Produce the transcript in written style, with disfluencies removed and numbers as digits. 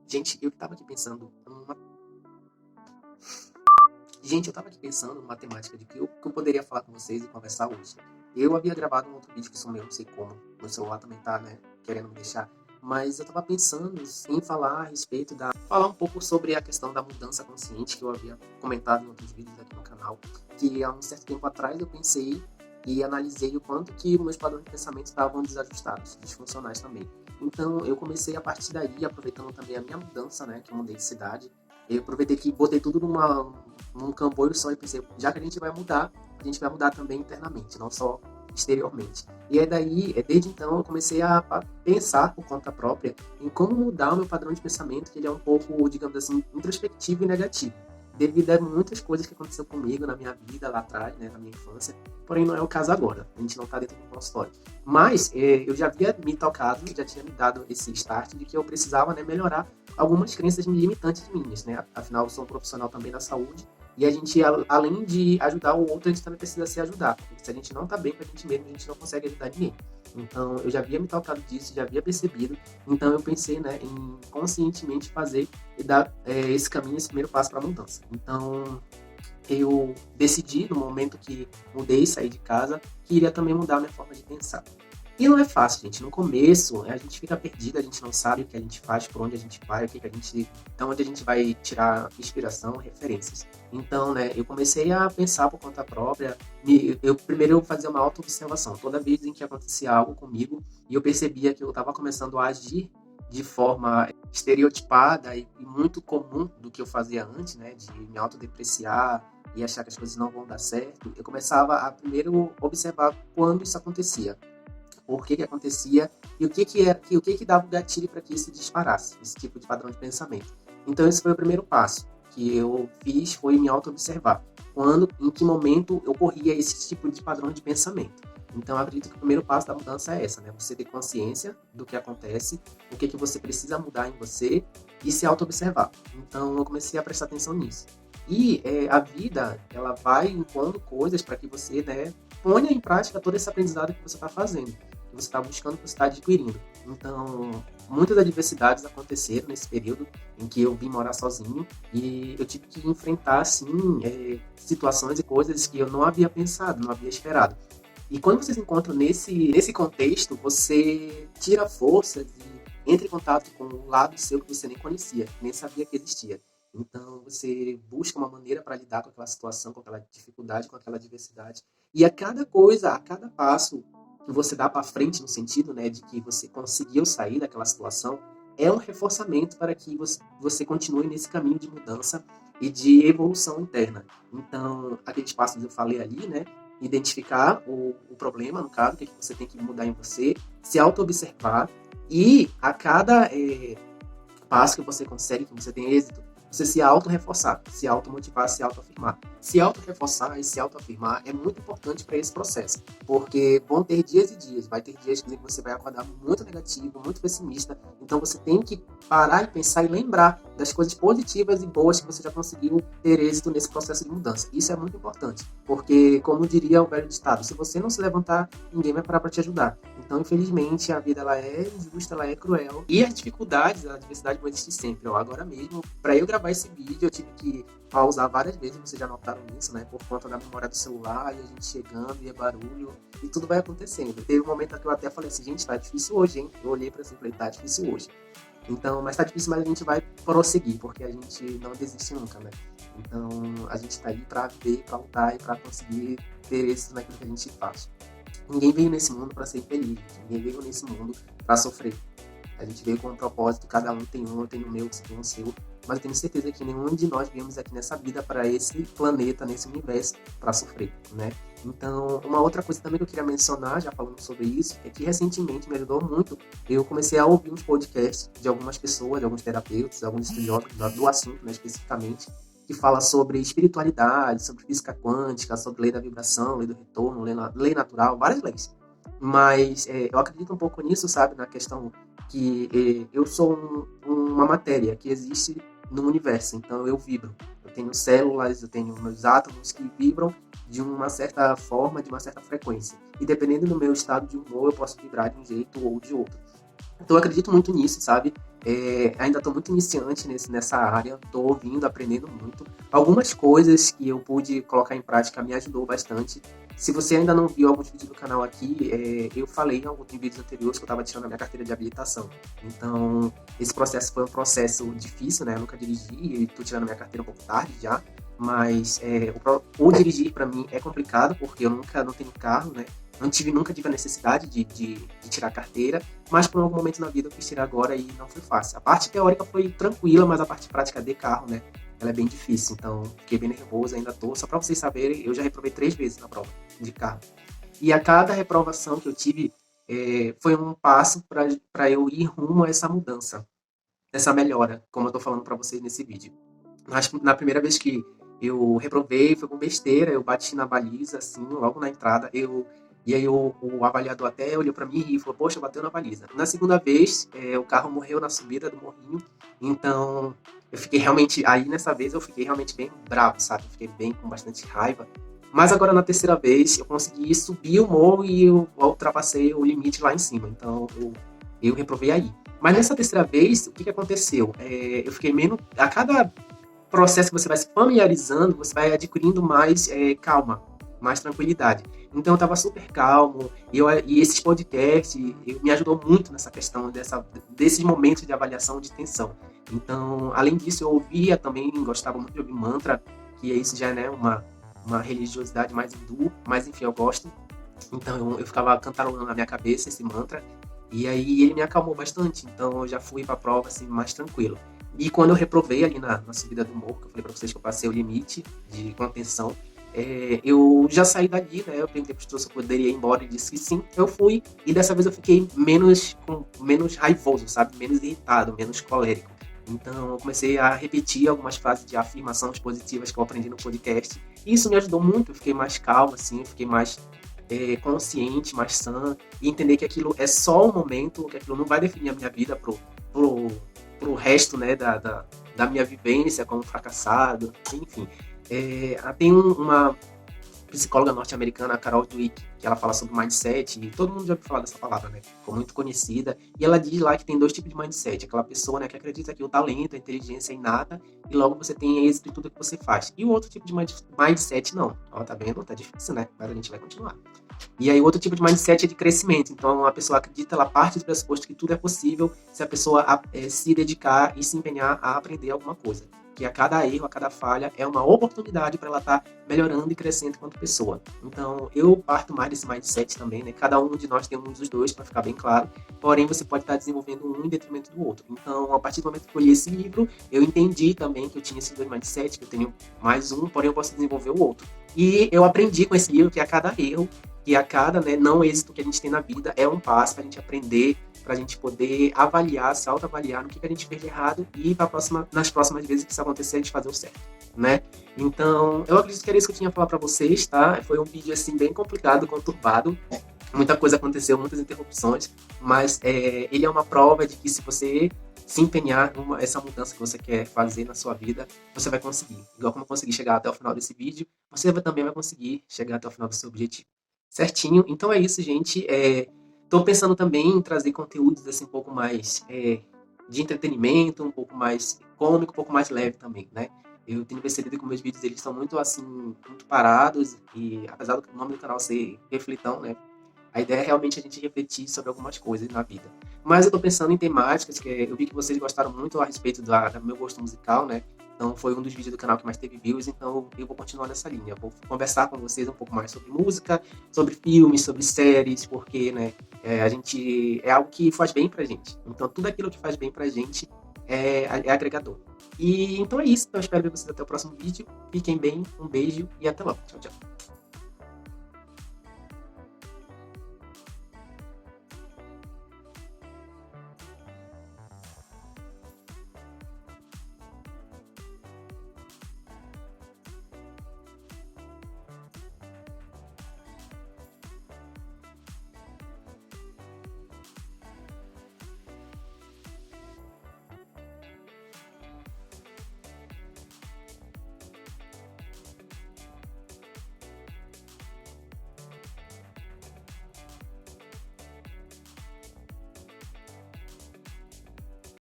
Gente, eu tava aqui pensando numa... Gente, eu tava aqui pensando numa temática que eu poderia falar com vocês e conversar hoje. Eu havia gravado um outro vídeo que sumiu, não sei como. Meu celular também tá, né, querendo me deixar. Mas eu tava pensando em falar a respeito da... Falar um pouco sobre a questão da mudança consciente que eu havia comentado em outros vídeos aqui no canal. Que há um certo tempo atrás eu pensei e analisei o quanto que os meus padrões de pensamento estavam desajustados, disfuncionais também. Então eu comecei a partir daí, aproveitando também a minha mudança, né, que eu mudei de cidade. Eu aproveitei que botei tudo num camboio só e pensei, já que a gente vai mudar também internamente, não só exteriormente. E é daí, desde então, eu comecei a pensar por conta própria em como mudar o meu padrão de pensamento, que ele é um pouco, digamos assim, introspectivo e negativo, devido a muitas coisas que aconteceu comigo na minha vida lá atrás, né, na minha infância, porém não é o caso agora, a gente não está dentro do consultório. Mas eu já havia me tocado, já tinha me dado esse start de que eu precisava, né, melhorar algumas crenças limitantes minhas, né? Afinal, eu sou um profissional também da saúde e a gente, além de ajudar o outro, a gente também precisa se ajudar. Porque se a gente não tá bem com a gente mesmo, a gente não consegue ajudar ninguém. Então, eu já havia me tocado disso, já havia percebido. Então, eu pensei, né, em conscientemente fazer e dar esse caminho, esse primeiro passo para a mudança. Então, eu decidi, no momento que mudei, saí de casa, que iria também mudar a minha forma de pensar. E não é fácil, gente. No começo, a gente fica perdido, a gente não sabe o que a gente faz, por onde a gente vai, então onde a gente vai tirar inspiração, referências. Então, né, eu comecei a pensar por conta própria. Eu fazia uma auto-observação. Toda vez em que acontecia algo comigo e eu percebia que eu estava começando a agir de forma estereotipada e muito comum do que eu fazia antes, né, de me autodepreciar e achar que as coisas não vão dar certo, eu começava a primeiro observar quando isso acontecia, por que acontecia e o que dava o gatilho para que isso disparasse, esse tipo de padrão de pensamento. Então esse foi o primeiro passo que eu fiz, foi me auto-observar. Em que momento eu corria esse tipo de padrão de pensamento. Então eu acredito que o primeiro passo da mudança é essa, né? Você ter consciência do que acontece, o que você precisa mudar em você e se auto-observar. Então eu comecei a prestar atenção nisso. E a vida, ela vai impondo coisas para que você, né, ponha em prática todo esse aprendizado que você está fazendo, que você está buscando, que você está adquirindo. Então, muitas adversidades aconteceram nesse período em que eu vim morar sozinho e eu tive que enfrentar, assim, situações e coisas que eu não havia pensado, não havia esperado. E quando você se encontra nesse contexto, você tira forças e entra em contato com um lado seu que você nem conhecia, nem sabia que existia. Então, você busca uma maneira para lidar com aquela situação, com aquela dificuldade, com aquela adversidade. E a cada coisa, a cada passo que você dá para frente, no sentido, né, de que você conseguiu sair daquela situação, é um reforçamento para que você continue nesse caminho de mudança e de evolução interna. Então, aqueles passos que eu falei ali, né, identificar o problema, no caso, o que você tem que mudar em você, se auto-observar e a cada passo que você consegue, que você tem êxito, você se auto-reforçar, se auto-motivar, se auto-afirmar. Se auto-reforçar e se auto-afirmar é muito importante para esse processo, porque vão ter dias e dias, vai ter dias que você vai acordar muito negativo, muito pessimista, então você tem que parar e pensar e lembrar das coisas positivas e boas que você já conseguiu ter êxito nesse processo de mudança. Isso é muito importante, porque, como diria o velho ditado, se você não se levantar, ninguém vai parar para te ajudar. Então, infelizmente, a vida ela é injusta, ela é cruel, e as dificuldades, a adversidade vão existir sempre. Agora mesmo, para eu gravar esse vídeo, eu tive que pausar várias vezes, vocês já notaram isso, né? Por conta da memória do celular, e a gente chegando, e é barulho, e tudo vai acontecendo. Teve um momento que eu até falei assim, gente, tá difícil hoje, hein? Eu olhei pra assim e falei, tá difícil hoje. Então, mas tá difícil, mas a gente vai prosseguir, porque a gente não desiste nunca, né? Então, a gente tá aí pra ver, pra lutar e pra conseguir ter êxito naquilo que a gente faz. Ninguém veio nesse mundo pra ser infeliz, ninguém veio nesse mundo pra sofrer. A gente veio com um propósito, cada um tem um, eu tenho o meu, você tem o seu, mas eu tenho certeza que nenhum de nós viemos aqui nessa vida para esse planeta, nesse universo, para sofrer, né? Então, uma outra coisa também que eu queria mencionar, já falando sobre isso, é que recentemente me ajudou muito, eu comecei a ouvir uns podcasts de algumas pessoas, de alguns terapeutas, alguns estudiosos do assunto, né, especificamente, que fala sobre espiritualidade, sobre física quântica, sobre lei da vibração, lei do retorno, lei natural, várias leis. Mas eu acredito um pouco nisso, sabe, na questão que eu sou uma matéria que existe no universo, então eu vibro. Eu tenho células, eu tenho meus átomos que vibram de uma certa forma, de uma certa frequência. E dependendo do meu estado de humor, eu posso vibrar de um jeito ou de outro. Então eu acredito muito nisso, sabe? Ainda estou muito iniciante nessa área, estou ouvindo, aprendendo muito. Algumas coisas que eu pude colocar em prática me ajudou bastante. Se você ainda não viu alguns vídeos do canal aqui, eu falei em alguns vídeos anteriores que eu estava tirando a minha carteira de habilitação. Então, esse processo foi um processo difícil, né? Eu nunca dirigi e estou tirando a minha carteira um pouco tarde já. Mas o dirigir para mim é complicado, porque eu não tenho carro, né? Nunca tive a necessidade de tirar a carteira, mas por algum momento na vida eu quis tirar agora e não foi fácil. A parte teórica foi tranquila, mas a parte prática de carro, né, ela é bem difícil. Então, fiquei bem nervoso, ainda tô. Só para vocês saberem, eu já reprovei 3 vezes na prova de carro. E a cada reprovação que eu tive foi um passo para eu ir rumo a essa mudança, essa melhora, como eu tô falando para vocês nesse vídeo. Mas na primeira vez que eu reprovei, foi com besteira, eu bati na baliza, assim, logo na entrada, e aí o avaliador até olhou para mim e falou, poxa, bateu na baliza. Na segunda vez, o carro morreu na subida do morrinho, então eu fiquei realmente, aí nessa vez eu fiquei realmente bem bravo, sabe? Eu fiquei bem com bastante raiva. Mas agora na terceira vez eu consegui subir o morro e eu ultrapassei o limite lá em cima, então eu reprovei aí. Mas nessa terceira vez, o que aconteceu? Eu fiquei menos. A cada processo que você vai se familiarizando, você vai adquirindo mais calma, mais tranquilidade. Então eu estava super calmo, e esses podcasts me ajudou muito nessa questão desses momentos de avaliação de tensão. Então, além disso, eu ouvia também, gostava muito de ouvir mantra, que isso já é, né, uma religiosidade mais hindu, mas enfim, eu gosto. Então eu ficava cantarolando na minha cabeça esse mantra, e aí ele me acalmou bastante, então eu já fui para a prova assim, mais tranquilo. E quando eu reprovei ali na subida do morro, que eu falei para vocês que eu passei o limite de contenção, eu já saí dali, né? Eu perguntei para o se eu poderia ir embora, ele disse que sim, eu fui, e dessa vez eu fiquei menos raivoso, sabe? Menos irritado, menos colérico. Então eu comecei a repetir algumas frases de afirmações positivas que eu aprendi no podcast, e isso me ajudou muito, eu fiquei mais calmo, assim, eu fiquei mais consciente, mais sã, e entender que aquilo é só um momento, que aquilo não vai definir a minha vida pro resto, né, da minha vivência como fracassado, enfim. Tem uma psicóloga norte-americana, a Carol Dweck, que ela fala sobre mindset, e todo mundo já ouviu falar dessa palavra, né? Ficou muito conhecida. E ela diz lá que tem 2 tipos de mindset. Aquela pessoa, né, que acredita que o talento, a inteligência é inata, e logo você tem êxito em tudo que você faz. E o outro tipo de mindset, não. Ó, tá vendo? Tá difícil, né? Mas a gente vai continuar. E aí, outro tipo de mindset é de crescimento. Então, a pessoa acredita, ela parte do pressuposto que tudo é possível se a pessoa se dedicar e se empenhar a aprender alguma coisa. Que a cada erro, a cada falha, é uma oportunidade para ela estar melhorando e crescendo enquanto pessoa. Então, eu parto mais desse mindset também, né? Cada um de nós tem um dos dois, para ficar bem claro. Porém, você pode estar desenvolvendo um em detrimento do outro. Então, a partir do momento que eu li esse livro, eu entendi também que eu tinha esses 2 mindsets, que eu tenho mais um, porém eu posso desenvolver o outro. E eu aprendi com esse livro que a cada erro, que a cada não êxito que a gente tem na vida é um passo para a gente aprender, para a gente poder avaliar, se autoavaliar no que a gente fez de errado e nas próximas vezes que isso acontecer, a gente fazer o certo, né? Então, eu acredito que era isso que eu tinha a falar para vocês, tá? Foi um vídeo, assim, bem complicado, conturbado, muita coisa aconteceu, muitas interrupções, mas ele é uma prova de que se você se empenhar essa mudança que você quer fazer na sua vida, você vai conseguir. Igual como eu consegui chegar até o final desse vídeo, você também vai conseguir chegar até o final do seu objetivo. Certinho? Então é isso, gente. Tô pensando também em trazer conteúdos assim um pouco mais de entretenimento, um pouco mais cômico, um pouco mais leve também, né? Eu tenho percebido que meus vídeos eles são muito assim, muito parados, e apesar do nome do canal ser Reflitão, né? A ideia é realmente a gente refletir sobre algumas coisas na vida. Mas eu tô pensando em temáticas, eu vi que vocês gostaram muito a respeito do meu gosto musical, né? Então foi um dos vídeos do canal que mais teve views, então eu vou continuar nessa linha. Vou conversar com vocês um pouco mais sobre música, sobre filmes, sobre séries, porque, né, a gente é algo que faz bem pra gente. Então tudo aquilo que faz bem pra gente é agregador. E então é isso. Então eu espero ver vocês até o próximo vídeo. Fiquem bem, um beijo e até logo. Tchau, tchau.